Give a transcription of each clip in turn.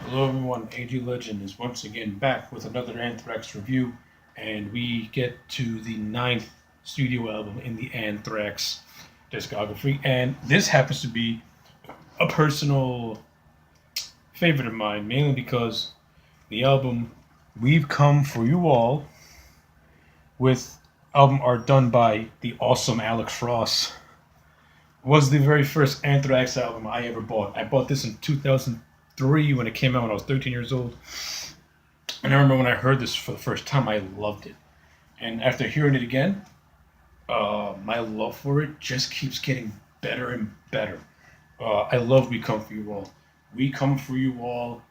Hello everyone, AG Legend is once again back with another Anthrax review, and we get to the ninth studio album in the Anthrax discography, and this happens to be a personal favorite of mine, mainly because the album We've Come For You All with album art done by the awesome Alex Frost was the very first Anthrax album I ever bought. I bought this in 2003 when it came out when I was 13 years old. And I remember when I heard this for the first time, I loved it. And after hearing it again, my love for it just keeps getting better and better. I love We Come For You All. We Come For You All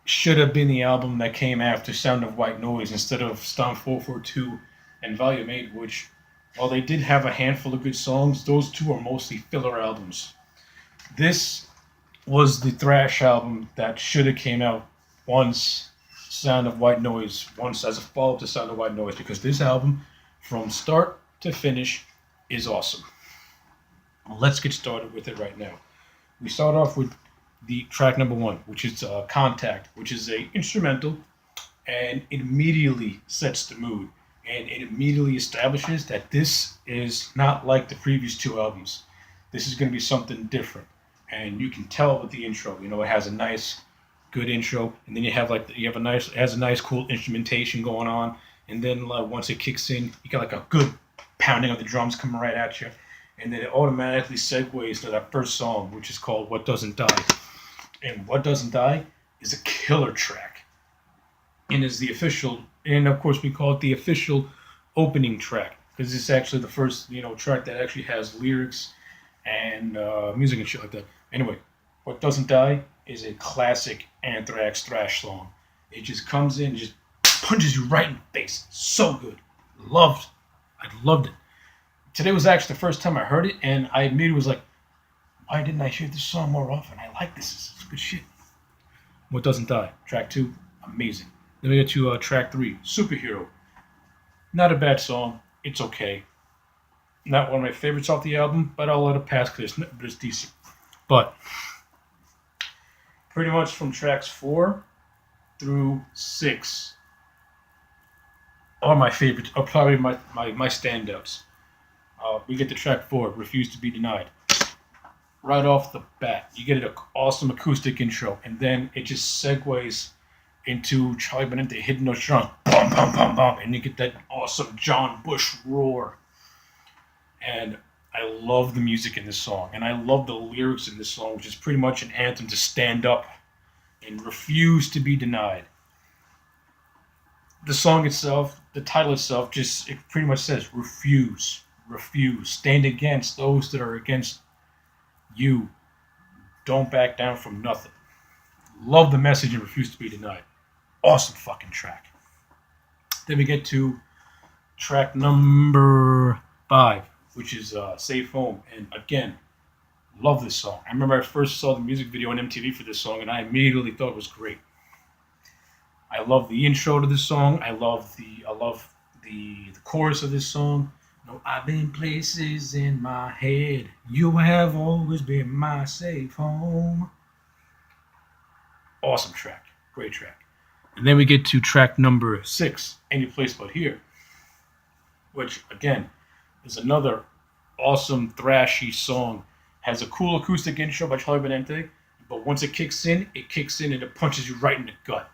should have been the album that came after Sound of White Noise instead of Stomp 442 and Volume 8, which, while they did have a handful of good songs, those two are mostly filler albums. This was the thrash album that should have came out once Sound of White Noise, once as a follow-up to Sound of White Noise, because this album, from start to finish, is awesome. Let's get started with it right now. We start off with the track number one, which is Contact, which is a instrumental, and it immediately sets the mood, and it immediately establishes that this is not like the previous two albums. This is going to be something different, and you can tell with the intro. You know, it has a nice, good intro, and then you have a nice, it has a nice, cool instrumentation going on, and then once it kicks in, you got like a good pounding of the drums coming right at you, and then it automatically segues to that first song, which is called "What Doesn't Die." And "What Doesn't Die" is a killer track, and is the official, and of course we call it the official opening track because it's actually the first track that actually has lyrics and music and shit like that. Anyway, "What Doesn't Die" is a classic Anthrax thrash song. It just comes in, just punches you right in the face. So good. Loved. I loved it. Today was actually the first time I heard it, and I immediately was like, why didn't I hear this song more often? I like this. This is good shit. "What Doesn't Die." Track 2, amazing. Then we get to track 3, "Superhero." Not a bad song. It's okay. Not one of my favorites off the album, but I'll let it pass because it's decent. But pretty much from tracks 4 through 6 are my favorites, are probably my standouts. We get to track 4, "Refuse to Be Denied." Right off the bat, you get an awesome acoustic intro, and then it just segues into Charlie Benante hitting those drums, bum bum bum bum, and you get that awesome John Bush roar. And I love the music in this song, and I love the lyrics in this song, which is pretty much an anthem to stand up and refuse to be denied. The song itself, the title itself, just it pretty much says refuse, refuse, stand against those that are against you. Don't back down from nothing. Love the message and refuse to be denied. Awesome fucking track. Then we get to track number 5, which is "Safe Home." And again, love this song. I remember I first saw the music video on MTV for this song, and I immediately thought it was great. I love the intro to this song. I love the chorus of this song. No, I've been places in my head. You have always been my safe home. Awesome track. Great track. And then we get to track number 6, "Any Place But Here," which, again, is another awesome thrashy song. Has a cool acoustic intro by Charlie Benante, but once it kicks in and it punches you right in the gut.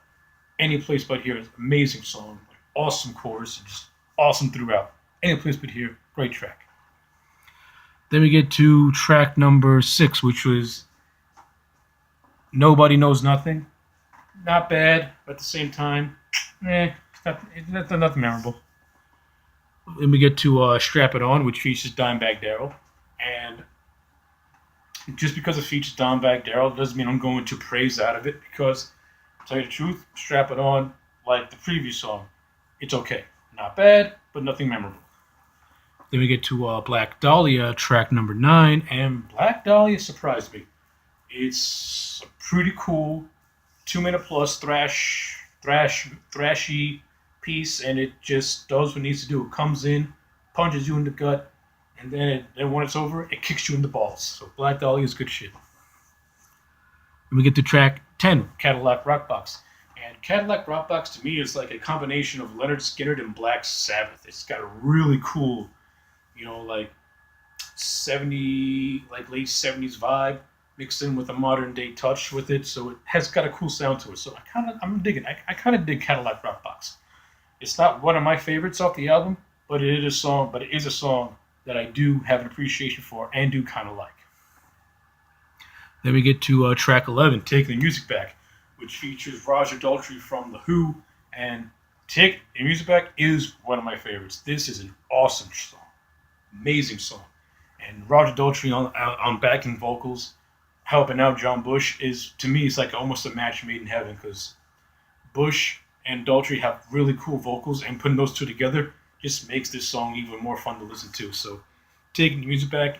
"Any Place But Here" is an amazing song. Awesome chorus, and just awesome throughout. "Any Place But Here," great track. Then we get to track number 6, which was "Nobody Knows Nothing." Not bad, but at the same time, it's not nothing memorable. Then we get to "Strap It On," which features Dimebag Darrell. And just because it features Dimebag Darrell doesn't mean I'm going to praise out of it, because, to tell you the truth, "Strap It On," like the previous song, it's okay. Not bad, but nothing memorable. Then we get to "Black Dahlia," track number 9, and "Black Dahlia" surprised me. It's a pretty cool 2-minute plus thrashy piece, and it just does what it needs to do. It comes in, punches you in the gut, and then when it's over, it kicks you in the balls. So "Black Dahlia" is good shit. And we get to track 10, Cadillac Rockbox. And Cadillac Rockbox to me is like a combination of Leonard Skinner and Black Sabbath. It's got a really cool, like 70, like late 70s vibe mixed in with a modern day touch with it. So it has got a cool sound to it. So I'm digging. I kind of dig Cadillac Rockbox. It's not one of my favorites off the album, but it is a song. But it is a song that I do have an appreciation for and do kind of like. Then we get to track 11, Taking the Music Back, which features Roger Daltrey from The Who. And Take the Music Back is one of my favorites. This is an awesome song. Amazing song. And Roger Daltrey on backing vocals, helping out John Bush, is, to me, it's like almost a match made in heaven, because Bush and Daltrey have really cool vocals, and putting those two together just makes this song even more fun to listen to. So, Taking the Music Back,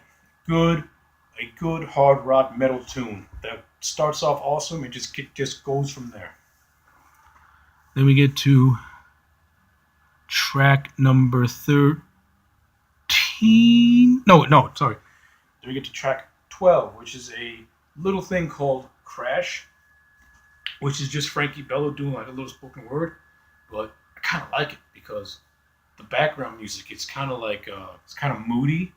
a good hard rock metal tune that starts off awesome and just goes from there. Then we get to track number 13. No, sorry. Then we get to track 12, which is a little thing called Crash, which is just Frankie Bello doing like a little spoken word. But I kind of like it because the background music, it's kind of like, it's kind of moody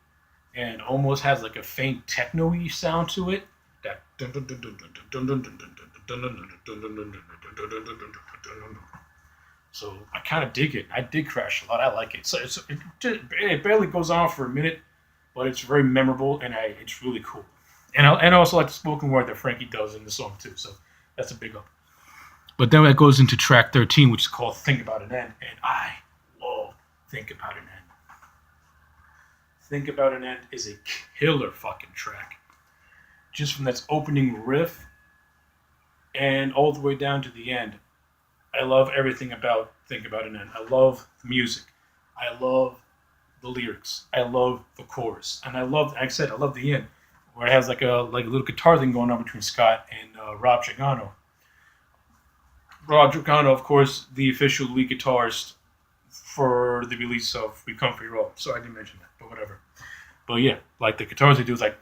and almost has like a faint techno-y sound to it. That so I kind of dig it. I dig Crash a lot. I like it. So it barely goes on for a minute, but it's very memorable and it's really cool. And I also like the spoken word that Frankie does in the song too. So that's a big up. But then that goes into track 13, which is called Think About an End. And I love Think About an End. Think About an End is a killer fucking track. Just from that opening riff and all the way down to the end. I love everything about Think About an End. I love the music. I love the lyrics. I love the chorus. And I love the end, where it has like a little guitar thing going on between Scott and Rob Trigano. Rob Trigano, of course, the official lead guitarist for the release of We Come For You All. So I didn't mention that, but whatever. But yeah, like the guitars they do is like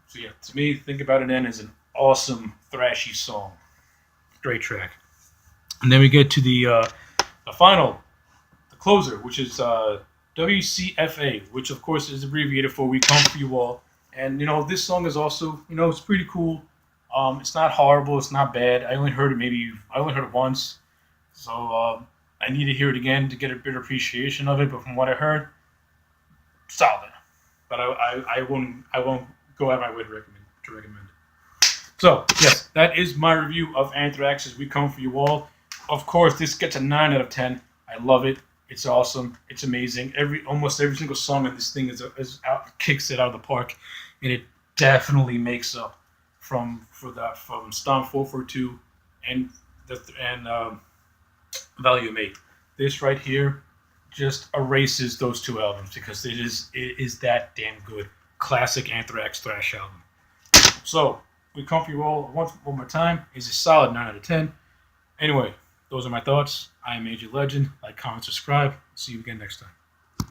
so yeah, to me, Think About an End is an awesome thrashy song. Great track. And then we get to the final, the closer, which is WCFA, which of course is abbreviated for We Come For You All. And this song is also, it's pretty cool. It's not horrible. It's not bad. I only heard it once, so I need to hear it again to get a better appreciation of it. But from what I heard, solid. But I won't go out my way to recommend it. So yes, that is my review of Anthrax's We Come For You All. Of course, this gets a 9 out of 10. I love it. It's awesome. It's amazing. Almost every single song in this thing kicks it out of the park, and it definitely makes up from Stomp 442 and Volume 8. This right here just erases those two albums because it is that damn good. Classic Anthrax thrash album. So, We Come For You All one more time is a solid 9 out of 10. Anyway, those are my thoughts. I am AJ Legend. Like, comment, subscribe. See you again next time.